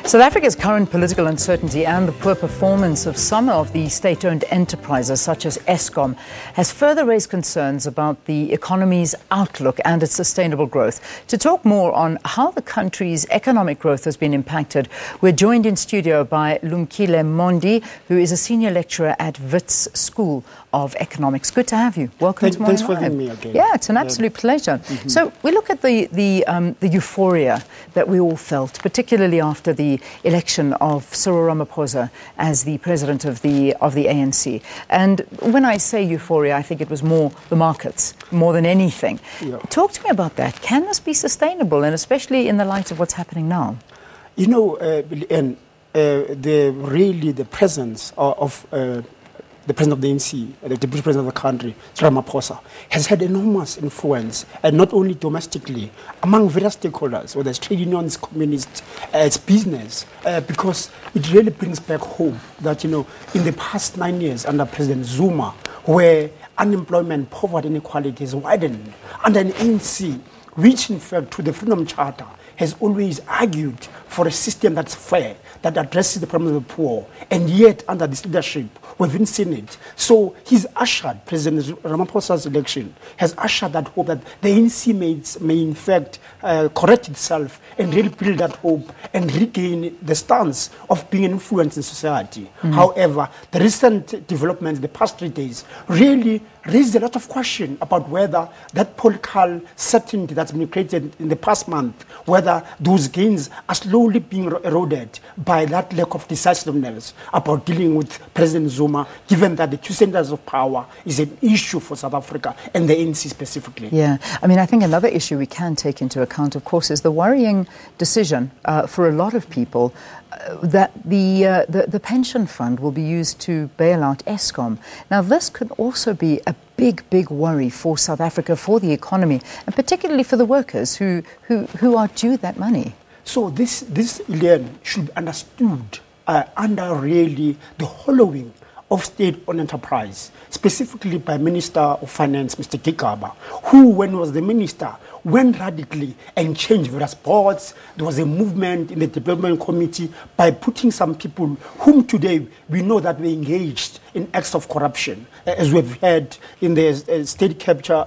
South Africa's current political uncertainty and the poor performance of some of the state-owned enterprises, such as Eskom, has further raised concerns about the economy's outlook and its sustainable growth. To talk more on how the country's economic growth has been impacted, we're joined in studio by Lumkile Mondi, who is a senior lecturer at Wits School of Economics. Good to have you. Welcome to Morning Thanks for having me again. Yeah, it's an absolute pleasure. So we look at the euphoria that we all felt, particularly after the election of Cyril Ramaphosa as the president of the ANC. And when I say euphoria, I think it was more the markets, more than anything. Yeah. Talk to me about that. Can this be sustainable, and especially in the light of what's happening now? You know, the presence of the president of the ANC, the deputy president of the country, Ramaphosa, has had enormous influence, and not only domestically, among various stakeholders, whether it's trade unions, communists, it's business, because it really brings back hope that, you know, in the past 9 years under President Zuma, where unemployment, poverty, inequality has widened, under an ANC, which in fact, through the Freedom Charter, has always argued for a system that's fair, that addresses the problems of the poor, and yet under this leadership, we've been seeing it. So he's ushered, President Ramaphosa's election, has ushered that hope that the ANC may in fact correct itself and really build that hope and regain the stance of being an influence in society. However, the recent developments, the past 3 days, really raised a lot of question about whether that political certainty that's been created in the past month, whether those gains are slowly being eroded by that lack of decisiveness about dealing with President Zuma, given that the two centers of power is an issue for South Africa and the ANC specifically. Yeah, I mean, I think another issue we can take into account, of course, is the worrying decision for a lot of people that the pension fund will be used to bail out Eskom. Now, this could also be a big worry for South Africa, for the economy, and particularly for the workers who are due that money. So this Ilian, should be understood under really the hollowing of state-owned enterprise, specifically by Minister of Finance, Mr. Gigaba, who, when he was the minister, went radically and changed various boards. There was a movement in the development committee by putting some people whom today we know that were engaged in acts of corruption, as we've heard in the state capture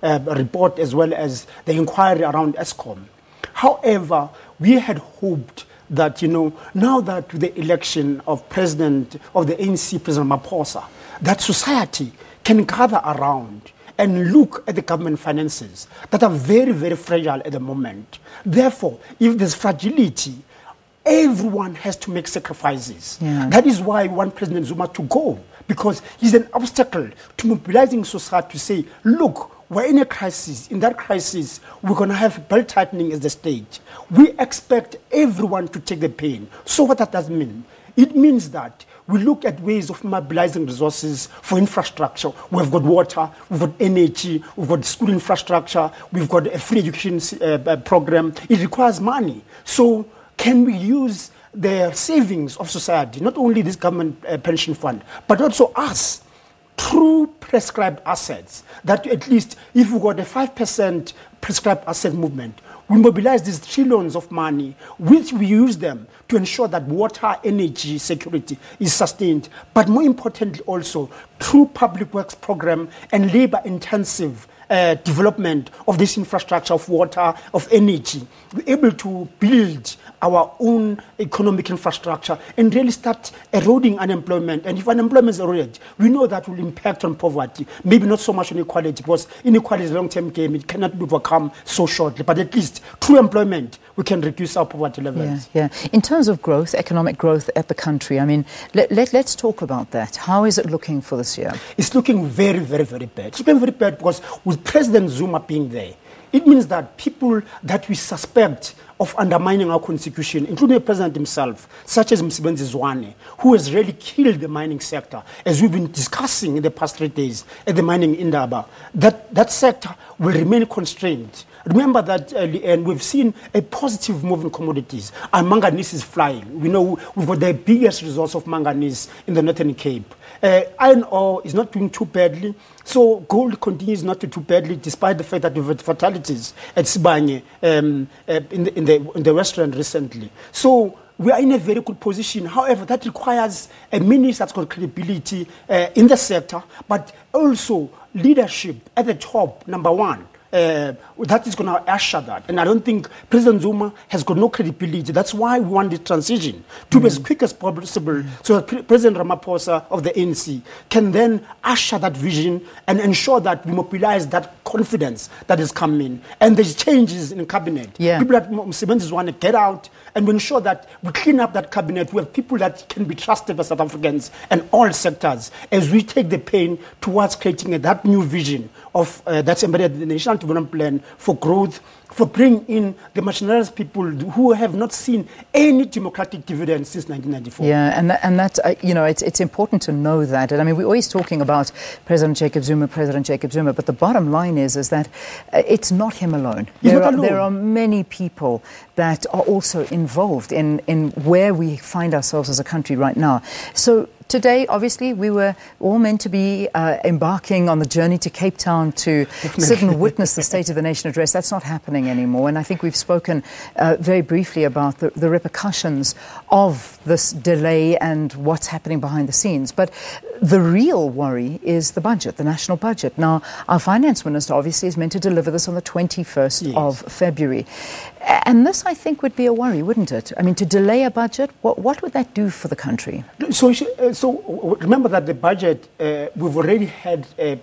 report, as well as the inquiry around Eskom. However, we had hoped that, you know, now that with the election of President of the ANC, President Ramaphosa, that society can gather around and look at the government finances that are very fragile at the moment. Therefore, if there's fragility, everyone has to make sacrifices. Yeah. That is why we want President Zuma to go, because he's an obstacle to mobilizing society to say, look, we're in a crisis. In that crisis, we're going to have belt tightening as the stage. We expect everyone to take the pain. So what that does mean? It means that we look at ways of mobilizing resources for infrastructure. We've got water, we've got energy, we've got school infrastructure, we've got a free education program. It requires money. So can we use the savings of society, not only this government pension fund, but also us, through prescribed assets, that at least if we got a 5% prescribed asset movement, we mobilize these trillions of money, which we use them to ensure that water, energy, security is sustained. But more importantly also, through public works program and labor-intensive development of this infrastructure of water, of energy, we're able to build our own economic infrastructure and really start eroding unemployment. And if unemployment is eroded, we know that will impact on poverty. Maybe not so much on inequality, because inequality is a long-term game. It cannot be overcome so shortly. But at least through employment, we can reduce our poverty levels. Yeah. In terms of growth, economic growth at the country, I mean, let's talk about that. How is it looking for this year? It's looking very bad. It's looking very bad because with President Zuma being there, it means that people that we suspect of undermining our constitution, including the president himself, such as Msebenzi Zwane, who has really killed the mining sector, as we've been discussing in the past 3 days at the mining Indaba, that sector will remain constrained. Remember that, and we've seen a positive move in commodities. And manganese is flying. We know we've got the biggest resource of manganese in the Northern Cape. Iron ore is not doing too badly. So gold continues not to do badly, despite the fact that we've had fatalities at Sibanye in the restaurant recently. So we are in a very good position. However, that requires a minister that's got credibility in the sector, but also leadership at the top, number one. That is going to usher that. And I don't think President Zuma has got no credibility. That's why we want the transition to be as quick as possible so that President Ramaphosa of the ANC can then usher that vision and ensure that we mobilize that confidence that is coming. And there's changes in the cabinet. Yeah. People that Msebenzi want to get out and we ensure that we clean up that cabinet. We have people that can be trusted by South Africans and all sectors as we take the pain towards creating that new vision of that's embedded in the National Development Plan for growth, for bringing in the marginalized people who have not seen any democratic dividends since 1994. Yeah, and that's, it's important to know that. And I mean, we're always talking about President Jacob Zuma, but the bottom line is that it's not him alone. There are many people that are also involved in where we find ourselves as a country right now. So today, obviously, we were all meant to be embarking on the journey to Cape Town to sit and witness the State of the Nation address. That's not happening anymore. And I think we've spoken very briefly about the repercussions of this delay and what's happening behind the scenes. But the real worry is the budget, the national budget. Now, our finance minister obviously is meant to deliver this on the 21st of February. And this, I think, would be a worry, wouldn't it? I mean, to delay a budget, what would that do for the country? So remember that the budget, we've already had a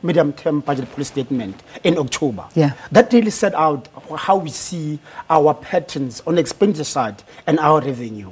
medium-term budget policy statement in October. Yeah. That really set out how we see our patterns on the expenditure side and our revenue.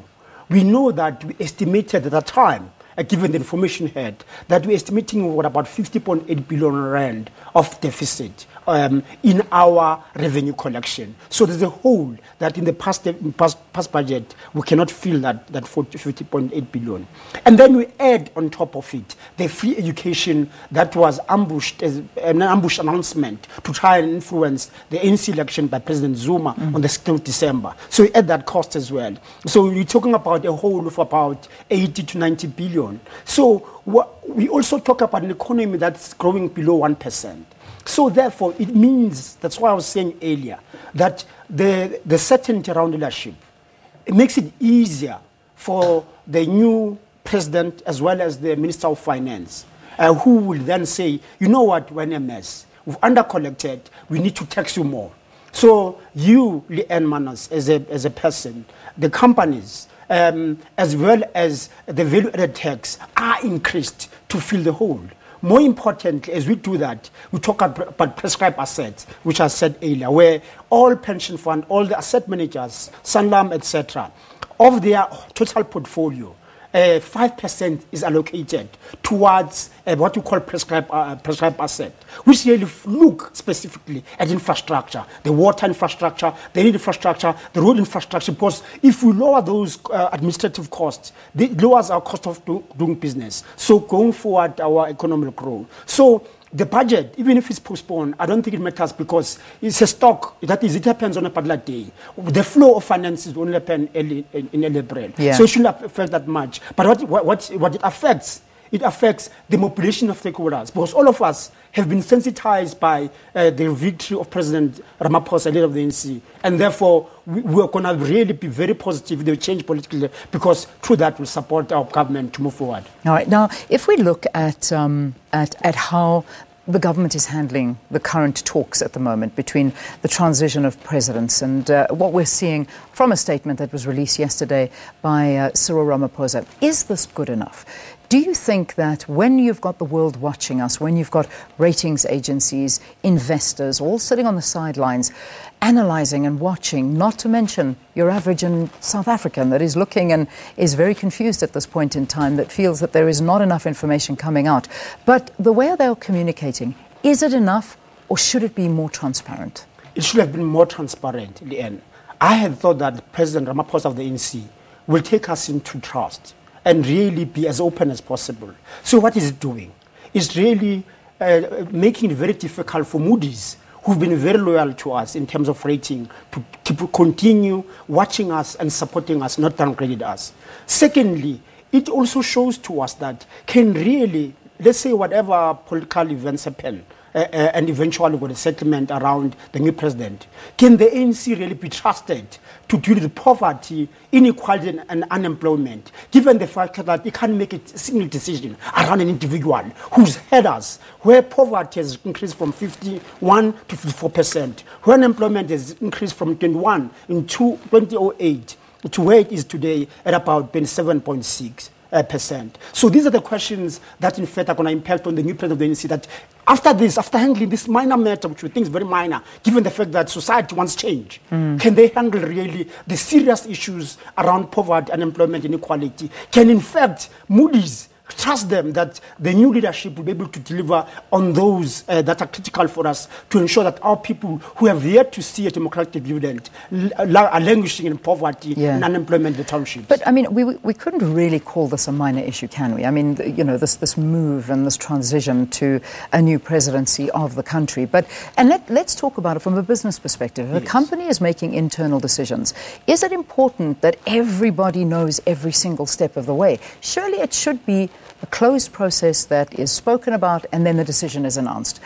We know that we estimated at that time, given the information had, that we're estimating about 50.8 billion rand of deficit in our revenue collection. So there's a hole that in the past budget, we cannot fill that 50.8 billion. And then we add on top of it the free education that was ambushed as an ambush announcement to try and influence the ANC election by President Zuma on the 6th of December. So we add that cost as well. So we're talking about a hole of about 80 to 90 billion. So we also talk about an economy that's growing below 1%. So therefore, it means, that's why I was saying earlier, that the certainty around leadership, it makes it easier for the new president as well as the Minister of Finance, who will then say, you know what, we're in a mess. We've undercollected, we need to tax you more. So you, Leanne Manas, as a person, the companies, as well as the value-added tax are increased to fill the hole. More importantly, as we do that, we talk about prescribed assets, which I said earlier, where all pension fund, all the asset managers, Sanlam, etc., of their total portfolio, 5% is allocated towards what we call prescribed asset, which really look specifically at infrastructure, the water infrastructure, the energy infrastructure, the road infrastructure, because if we lower those administrative costs, it lowers our cost of doing business. So going forward, our economy will grow. So the budget, even if it's postponed, I don't think it matters because it's a stock. That is, it happens on a particular day. The flow of finances will only happen in early April. Yeah. So it shouldn't affect that much. But what it affects the mobilization of stakeholders, because all of us have been sensitized by the victory of President Ramaphosa, leader of the ANC, and therefore we are going to really be very positive if they change politically, because through that we'll support our government to move forward. All right. Now, if we look at how the government is handling the current talks at the moment between the transition of presidents and what we're seeing from a statement that was released yesterday by Cyril Ramaphosa, is this good enough? Do you think that when you've got the world watching us, when you've got ratings agencies, investors, all sitting on the sidelines, analysing and watching, not to mention your average South African that is looking and is very confused at this point in time, that feels that there is not enough information coming out, but the way they're communicating, is it enough or should it be more transparent? It should have been more transparent, Leanne. I had thought that President Ramaphosa of the ANC will take us into trust and really be as open as possible. So what is it doing? It's really making it very difficult for Moody's, who've been very loyal to us in terms of rating, to continue watching us and supporting us, not downgraded us. Secondly, it also shows to us that can really, let's say whatever political events happen and eventually got a settlement around the new president. Can the ANC really be trusted to deal with poverty, inequality, and unemployment, given the fact that it can't make a single decision around an individual whose headers, where poverty has increased from 51 to 54%, where unemployment has increased from 21 in 2008 to where it is today at about 27.6%. So these are the questions that in fact are going to impact on the new president of the ANC, that after handling this minor matter, which we think is very minor, given the fact that society wants change, can they handle really the serious issues around poverty, unemployment, inequality? Can in fact Moody's trust them that the new leadership will be able to deliver on those that are critical for us to ensure that our people who have yet to see a democratic dividend are languishing in poverty and unemployment in the townships? But I mean, we couldn't really call this a minor issue, can we? I mean, you know, this move and this transition to a new presidency of the country. And let's talk about it from a business perspective. If a company is making internal decisions, is it important that everybody knows every single step of the way? Surely it should be a closed process that is spoken about and then the decision is announced.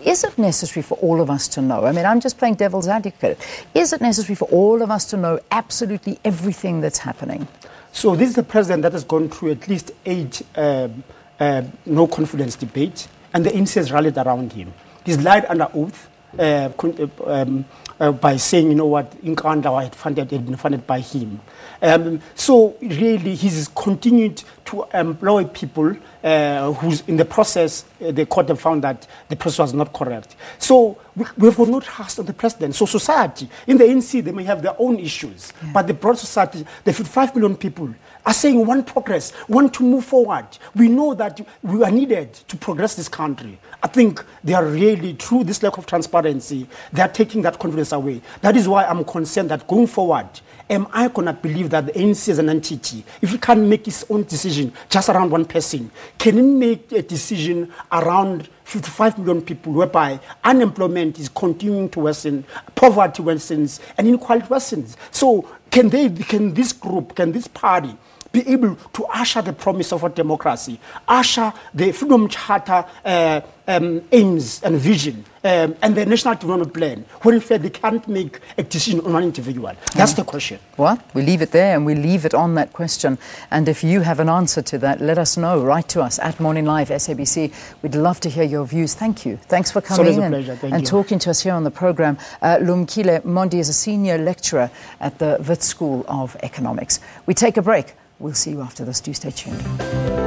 Is it necessary for all of us to know? I mean, I'm just playing devil's advocate. Is it necessary for all of us to know absolutely everything that's happening? So this is the president that has gone through at least 8 no confidence debates, and the ANC has rallied around him. He's lied under oath by saying, you know what, Inkanda had been funded by him. So really, he's continued to employ people who's in the process, the court have found that the process was not correct. So we have no trust on the president. So society, in the ANC, they may have their own issues, but the broad society, the 55 million people, are saying want progress, want to move forward. We know that we are needed to progress this country. I think they are really, through this lack of transparency, they are taking that confidence away. That is why I'm concerned that going forward, am I going to believe that the ANC as an entity, if it can't make its own decision just around one person, can it make a decision around 55 million people, whereby unemployment is continuing to worsen, poverty worsens, and inequality worsens? So can this group, can this party be able to usher the promise of a democracy, usher the Freedom Charter aims and vision, and the National Development Plan, when in fact they can't make a decision on one individual? That's the question. Well, we leave it there and we leave it on that question. And if you have an answer to that, let us know. Write to us at Morning Live SABC. We'd love to hear your views. Thank you. Thanks for coming and talking to us here on the program. Lumkile Mondi is a senior lecturer at the Wits School of Economics. We take a break. We'll see you after this. Do stay tuned.